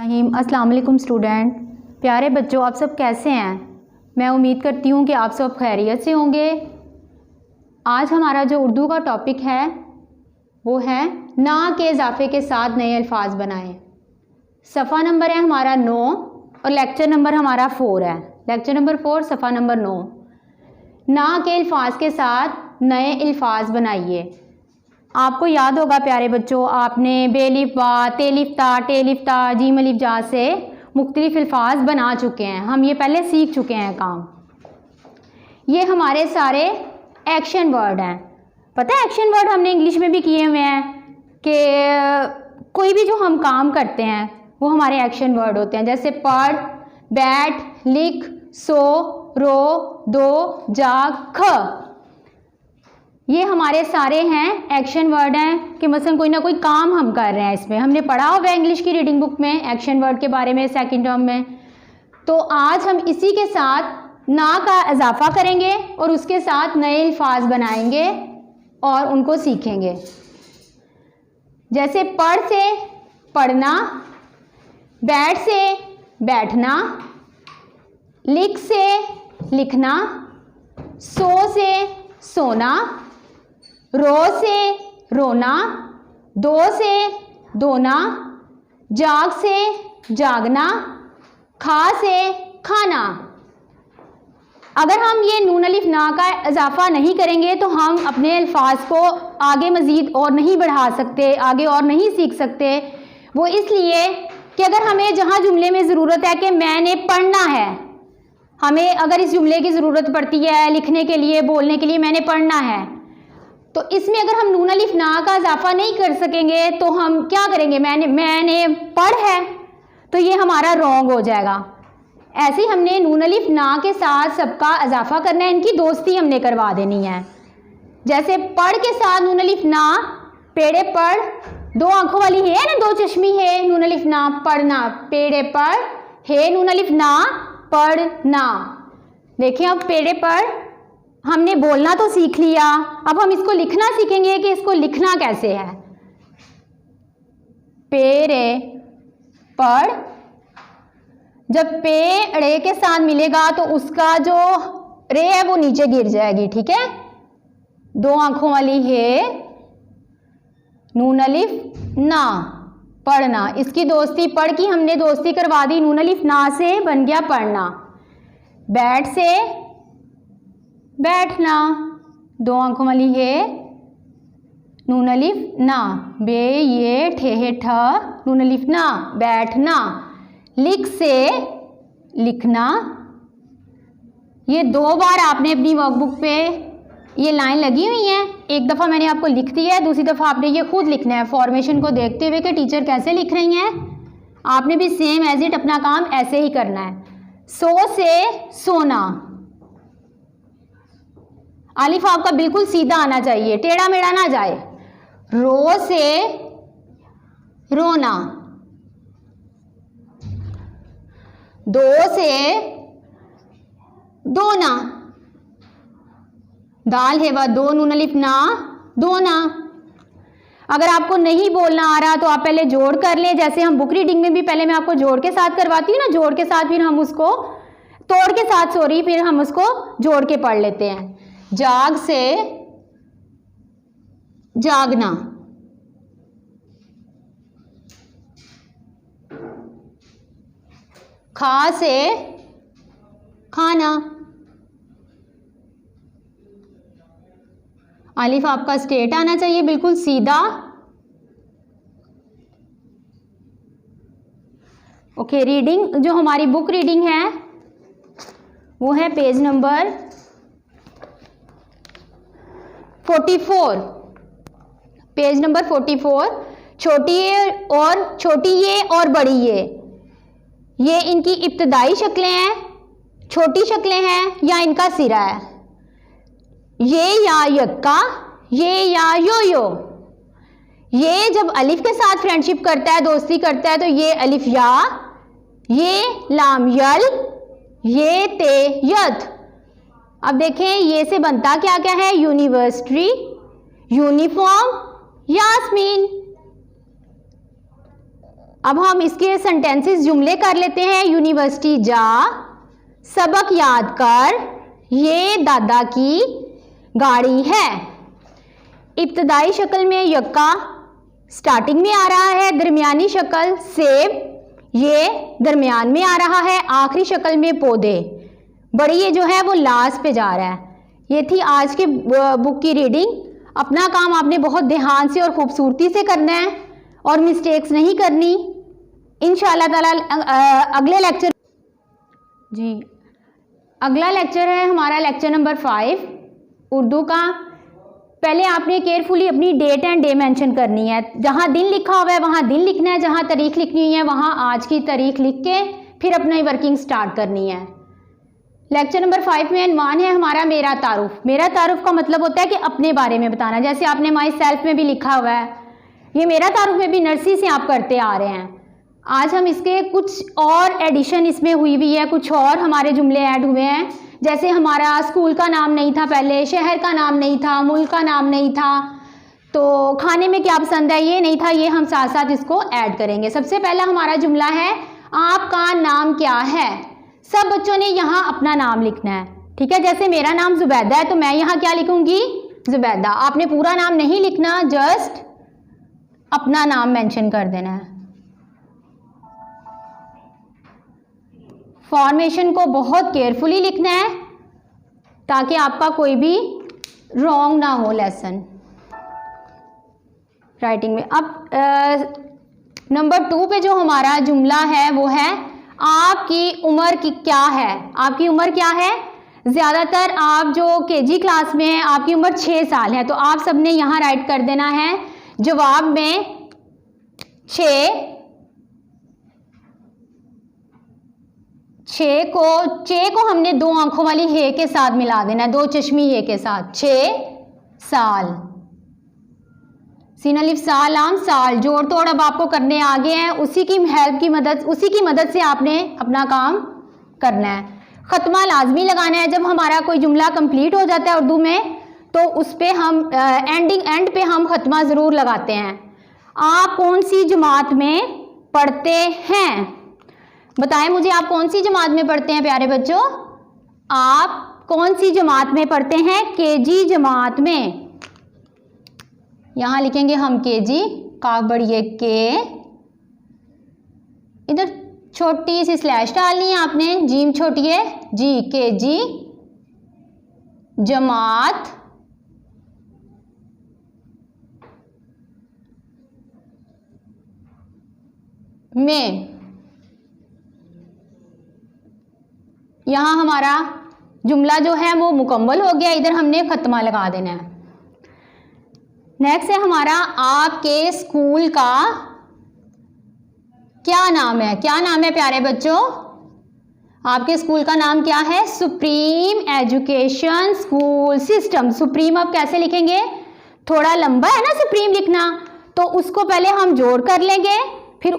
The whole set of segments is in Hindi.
अस्सलाम वालेकुम स्टूडेंट, प्यारे बच्चों, आप सब कैसे हैं? मैं उम्मीद करती हूँ कि आप सब खैरियत से होंगे। आज हमारा जो उर्दू का टॉपिक है वो है ना के इजाफे के साथ नए अल्फाज बनाएं। सफ़ा नंबर है हमारा 9 और लेक्चर नंबर हमारा 4 है। लेक्चर नंबर 4 सफ़ा नंबर 9। ना के अल्फाज के साथ नए अल्फाज बनाइए। आपको याद होगा प्यारे बच्चों, आपने बेलिफ बा, तेलिफ ता, टेलिफ ता, जीम अलिफ जा से मुख्तलिफ अल्फाज बना चुके हैं। हम ये पहले सीख चुके हैं काम। ये हमारे सारे एक्शन वर्ड हैं। पता है एक्शन वर्ड हमने इंग्लिश में भी किए हुए हैं कि कोई भी जो हम काम करते हैं वो हमारे एक्शन वर्ड होते हैं। जैसे पढ़, बैठ, लिख, सो, रो, दो, जाग, ख। ये हमारे सारे हैं एक्शन वर्ड हैं कि मसलन कोई ना कोई काम हम कर रहे हैं। इसमें हमने पढ़ा हुआ है इंग्लिश की रीडिंग बुक में एक्शन वर्ड के बारे में सेकंड टर्म में। तो आज हम इसी के साथ ना का इजाफा करेंगे और उसके साथ नए अल्फाज बनाएंगे और उनको सीखेंगे। जैसे पढ़ से पढ़ना, बैठ से बैठना, लिख से लिखना, सो से सोना, रो से रोना, दो से दोना, जाग से जागना, खा से खाना। अगर हम ये नून अलिफ ना का इजाफा नहीं करेंगे तो हम अपने अल्फाज को आगे मज़ीद और नहीं बढ़ा सकते, आगे और नहीं सीख सकते। वो इसलिए कि अगर हमें जहाँ जुमले में ज़रूरत है कि मैंने पढ़ना है, हमें अगर इस जुमले की ज़रूरत पड़ती है लिखने के लिए, बोलने के लिए, मैंने पढ़ना है, तो इसमें अगर हम नून अलिफ ना का इजाफा नहीं कर सकेंगे तो हम क्या करेंगे? मैंने पढ़ है, तो ये हमारा रॉन्ग हो जाएगा। ऐसे ही हमने नून अलिफ ना के साथ सबका इजाफा करना है, इनकी दोस्ती हमने करवा देनी है। जैसे पढ़ के साथ नून अलिफ ना, पेड़े पढ़, दो आंखों वाली है ना, दो चश्मी है, नून अलिफ ना, पढ़ना, पेड़े पढ़, है नून अलिफ ना, पढ़ना। देखिए अब पेड़े पढ़ हमने बोलना तो सीख लिया, अब हम इसको लिखना सीखेंगे कि इसको लिखना कैसे है। पेड़े पढ़, जब पेड़े के साथ मिलेगा तो उसका जो रे है वो नीचे गिर जाएगी, ठीक है। दो आंखों वाली है, नून अलिफ ना, पढ़ना। इसकी दोस्ती पढ़ की हमने दोस्ती करवा दी, नून अलिफ ना से बन गया पढ़ना। बैठ से बैठना, दो आंखों वाली है, नून अलिफ ना, बे ये ठे ठ, नून अलिफ ना, बैठना। लिख से लिखना। ये 2 बार आपने अपनी वर्कबुक पे ये लाइन लगी हुई है। एक दफ़ा मैंने आपको लिख दिया है, दूसरी दफ़ा आपने ये खुद लिखना है फॉर्मेशन को देखते हुए कि टीचर कैसे लिख रही हैं। आपने भी सेम एज इट अपना काम ऐसे ही करना है। सो से सोना, अलिफ आपका बिल्कुल सीधा आना चाहिए, टेढ़ा मेढ़ा ना जाए। रो से रोना, दो से दोना, दाल है वह दो, नून अलिफ ना, दोना। अगर आपको नहीं बोलना आ रहा तो आप पहले जोड़ कर लें। जैसे हम बुक रीडिंग में भी पहले मैं आपको जोड़ के साथ करवाती हूँ ना, जोड़ के साथ फिर हम उसको तोड़ के साथ, सॉरी, फिर हम उसको जोड़ के पढ़ लेते हैं। जाग से जागना, खा से खाना। अलिफ आपका स्ट्रेट आना चाहिए, बिल्कुल सीधा। ओके, रीडिंग जो हमारी बुक रीडिंग है वो है पेज नंबर 44, पेज नंबर 44। छोटी ये और बड़ी ये इनकी इब्तदाई शक्लें हैं, छोटी शक्लें हैं या इनका सिरा है। ये या यक्का, ये या यो यो। ये जब अलिफ के साथ फ्रेंडशिप करता है, दोस्ती करता है, तो ये अलिफ या, ये लाम यल, ये ते यत। अब देखें ये से बनता क्या क्या है? University, uniform, Yasmin. अब हम इसके सेंटेंसेस जुमले कर लेते हैं। यूनिवर्सिटी जा, सबक याद कर, ये दादा की गाड़ी है। इब्तदाई शक्ल में यक्का स्टार्टिंग में आ रहा है, दरमियानी शक्ल सेब ये दरमियान में आ रहा है, आखिरी शक्ल में पौधे बड़ी ये जो है वो लास्ट पे जा रहा है। ये थी आज के बुक की रीडिंग। अपना काम आपने बहुत ध्यान से और खूबसूरती से करना है और मिस्टेक्स नहीं करनी। इंशाल्लाह ताला अगले लेक्चर जी अगला लेक्चर है हमारा लेक्चर नंबर 5 उर्दू का। पहले आपने केयरफुली अपनी डेट एंड डे मेंशन करनी है। जहाँ दिन लिखा हुआ है वहाँ दिन लिखना है, जहाँ तारीख लिखनी हुई है वहाँ आज की तारीख लिख के फिर अपनी वर्किंग स्टार्ट करनी है। लेक्चर नंबर 5 में अनवान है हमारा मेरा तारुफ। मेरा तारुफ का मतलब होता है कि अपने बारे में बताना। जैसे आपने माई सेल्फ में भी लिखा हुआ है, ये मेरा तारुफ में भी नर्सरी से आप करते आ रहे हैं। आज हम इसके कुछ और एडिशन इसमें हुई है, कुछ और हमारे जुमले ऐड हुए हैं। जैसे हमारा स्कूल का नाम नहीं था पहले, शहर का नाम नहीं था, मुल्क का नाम नहीं था, तो खाने में क्या पसंद है ये नहीं था, ये हम साथ साथ इसको ऐड करेंगे। सबसे पहला हमारा जुमला है आपका नाम क्या है। सब बच्चों ने यहाँ अपना नाम लिखना है, ठीक है। जैसे मेरा नाम जुबैदा है तो मैं यहाँ क्या लिखूंगी, जुबैदा। आपने पूरा नाम नहीं लिखना, जस्ट अपना नाम मेंशन कर देना है। फॉर्मेशन को बहुत केयरफुली लिखना है ताकि आपका कोई भी रॉन्ग ना हो लेसन राइटिंग में। अब नंबर 2 पे जो हमारा जुमला है वो है आपकी उम्र की क्या है। आपकी उम्र क्या है। ज़्यादातर आप जो केजी क्लास में हैं आपकी उम्र 6 साल है, तो आप सबने यहाँ राइट कर देना है जवाब में 6 को हमने 2 आंखों वाली हे के साथ मिला देना है, 2 चश्मी हे के साथ। 6 साल, सीन अलिफ साल आम साल। जोड़ तोड़ अब आपको करने आ गए हैं, उसी की मदद से आपने अपना काम करना है। ख़त्मा लाजमी लगाना है। जब हमारा कोई जुमला कंप्लीट हो जाता है उर्दू में तो उस पर हम एंड पे हम ख़त्मा ज़रूर लगाते हैं। आप कौन सी जमात में पढ़ते हैं, बताएं मुझे, आप कौन सी जमात में पढ़ते हैं प्यारे बच्चों। आप कौन सी जमात में पढ़ते हैं, केजी जमात में। यहाँ लिखेंगे हम केजी, काफ बड़ी है के, इधर छोटी सी स्लैश डालनी है आपने, जीम छोटी है जी, केजी जमात में। यहाँ हमारा जुमला जो है वो मुकम्मल हो गया, इधर हमने ख़त्मा लगा देना है। नेक्स्ट है हमारा आपके स्कूल का क्या नाम है। क्या नाम है प्यारे बच्चों, आपके स्कूल का नाम क्या है, supreme education school system. Supreme अब कैसे लिखेंगे, थोड़ा लंबा है ना सुप्रीम लिखना, तो उसको पहले हम जोड़ कर लेंगे, फिर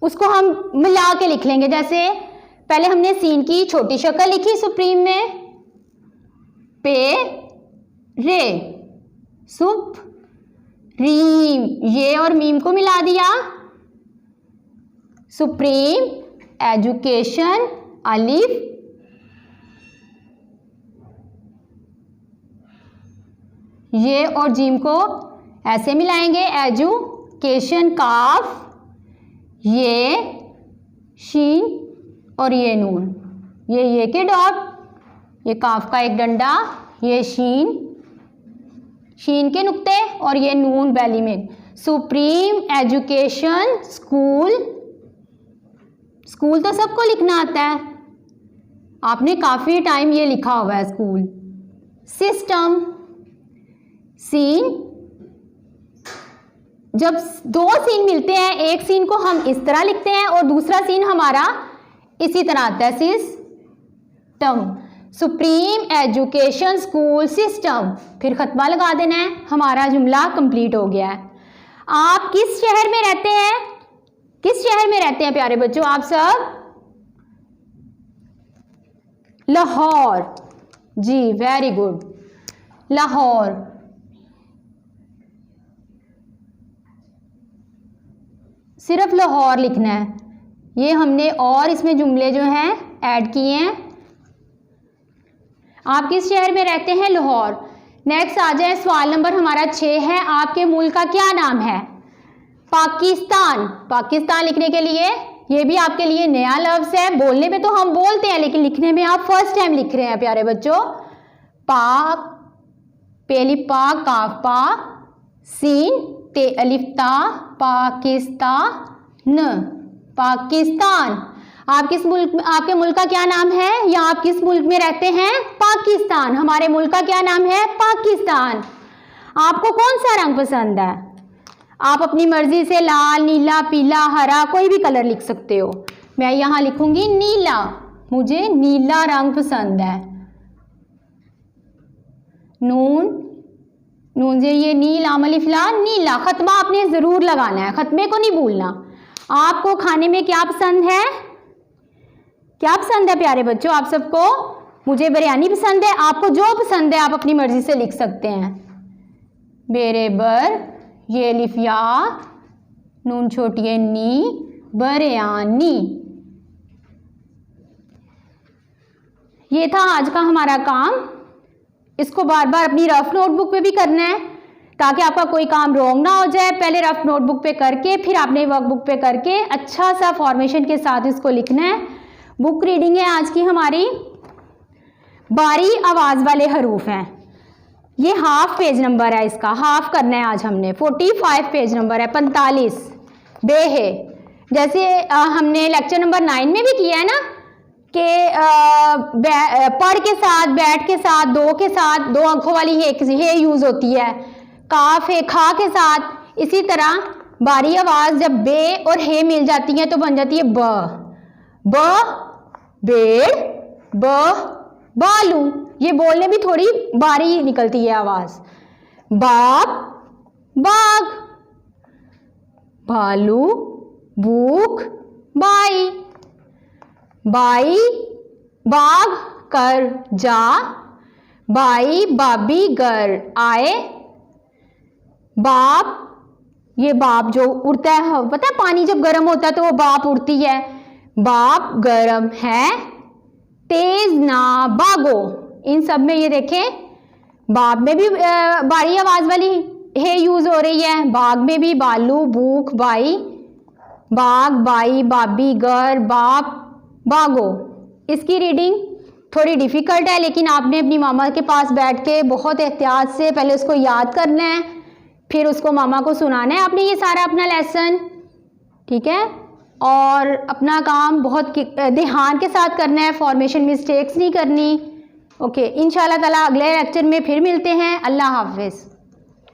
उसको हम मिला के लिख लेंगे। जैसे पहले हमने सीन की छोटी शक्ल लिखी सुप्रीम में, पे रे, सुप रीम, ये और मीम को मिला दिया, सुप्रीम एजुकेशन अलिफ, ये और जीम को ऐसे मिलाएंगे, एजुकेशन काफ, ये शीन और ये नून, ये के डॉट, ये काफ का एक डंडा, ये शीन के नुक्ते और ये नून बैली में। सुप्रीम एजुकेशन स्कूल, स्कूल तो सबको लिखना आता है, आपने काफ़ी टाइम ये लिखा हुआ है स्कूल। सिस्टम, सीन, जब 2 सीन मिलते हैं, एक सीन को हम इस तरह लिखते हैं और दूसरा सीन हमारा इसी तरह आता है, system. Supreme education school system, फिर ख़त्मा लगा देना है, हमारा जुमला कंप्लीट हो गया है। आप किस शहर में रहते हैं, किस शहर में रहते हैं प्यारे बच्चों आप सब, लाहौर जी, वेरी गुड, लाहौर। सिर्फ लाहौर लिखना है। ये हमने और इसमें जुमले जो हैं ऐड किए हैं। आप किस शहर में रहते हैं? लाहौर। नेक्स्ट आ जाए, सवाल नंबर हमारा 6 है, आपके मुल्क का क्या नाम है? पाकिस्तान। पाकिस्तान लिखने के लिए ये भी आपके लिए नया लफ्ज़ है। बोलने में तो हम बोलते हैं, लेकिन लिखने में आप फर्स्ट टाइम लिख रहे हैं प्यारे बच्चों। पाक, पहली पा, काफ पा, सीन ते अलिफ ता, पाकिस्तान, पाकिस्तान। आप किस मुल्क, आपके मुल्क का क्या नाम है, या आप किस मुल्क में रहते हैं? पाकिस्तान। हमारे मुल्क का क्या नाम है? पाकिस्तान। आपको कौन सा रंग पसंद है? आप अपनी मर्जी से लाल, नीला, पीला, हरा कोई भी कलर लिख सकते हो। मैं यहाँ लिखूंगी नीला, मुझे नीला रंग पसंद है। नून से ये नील अलिफ लाम नीला। खत्मा आपने ज़रूर लगाना है, खत्मे को नहीं भूलना। आपको खाने में क्या पसंद है? क्या पसंद है प्यारे बच्चों आप सबको? मुझे बिरयानी पसंद है। आपको जो पसंद है आप अपनी मर्जी से लिख सकते हैं। बेरेबर, ये अलिफ या, नून छोटी है नी, बिरयानी। ये था आज का हमारा काम। इसको बार बार अपनी रफ नोटबुक पे भी करना है ताकि आपका कोई काम रॉन्ग ना हो जाए। पहले रफ नोटबुक पे करके फिर आपने वर्कबुक पे करके अच्छा सा फॉर्मेशन के साथ इसको लिखना है। बुक रीडिंग है आज की हमारी, बारी आवाज़ वाले हरूफ हैं। ये हाफ पेज नंबर है, इसका हाफ करना है आज हमने। 45 पेज नंबर है, 45 बे है। जैसे हमने लेक्चर नंबर 9 में भी किया है ना कि पढ़ के साथ, बैठ के साथ, दो के साथ, दो आंखों वाली हे यूज़ होती है। काफ है खा के साथ। इसी तरह बारी आवाज़ जब बे और हे मिल जाती है तो बन जाती है ब बेड़, ब बालू। ये बोलने भी थोड़ी बारी निकलती है आवाज़। बाप बाग, भालू भूख, बाई, बाई बाग कर जा, बाई बाबी घर आए, बाप, ये बाप जो उड़ता है, पता है पानी जब गर्म होता है तो वो बाप उड़ती है। बाप गर्म है, तेज ना भागो। इन सब में ये देखें, बाप में भी बारी आवाज़ वाली है यूज़ हो रही है, बाग में भी बालू भूख बाई, बाग बाई बाबी घर बाप बागो। इसकी रीडिंग थोड़ी डिफ़िकल्ट है, लेकिन आपने अपनी मामा के पास बैठ के बहुत एहतियात से पहले उसको याद करना है, फिर उसको मामा को सुनाना है आपने ये सारा अपना लेसन, ठीक है। और अपना काम बहुत ध्यान के साथ करना है, फॉर्मेशन मिस्टेक्स नहीं करनी। ओके, इंशाल्लाह ताला अगले लेक्चर में फिर मिलते हैं। अल्लाह हाफ़िज़।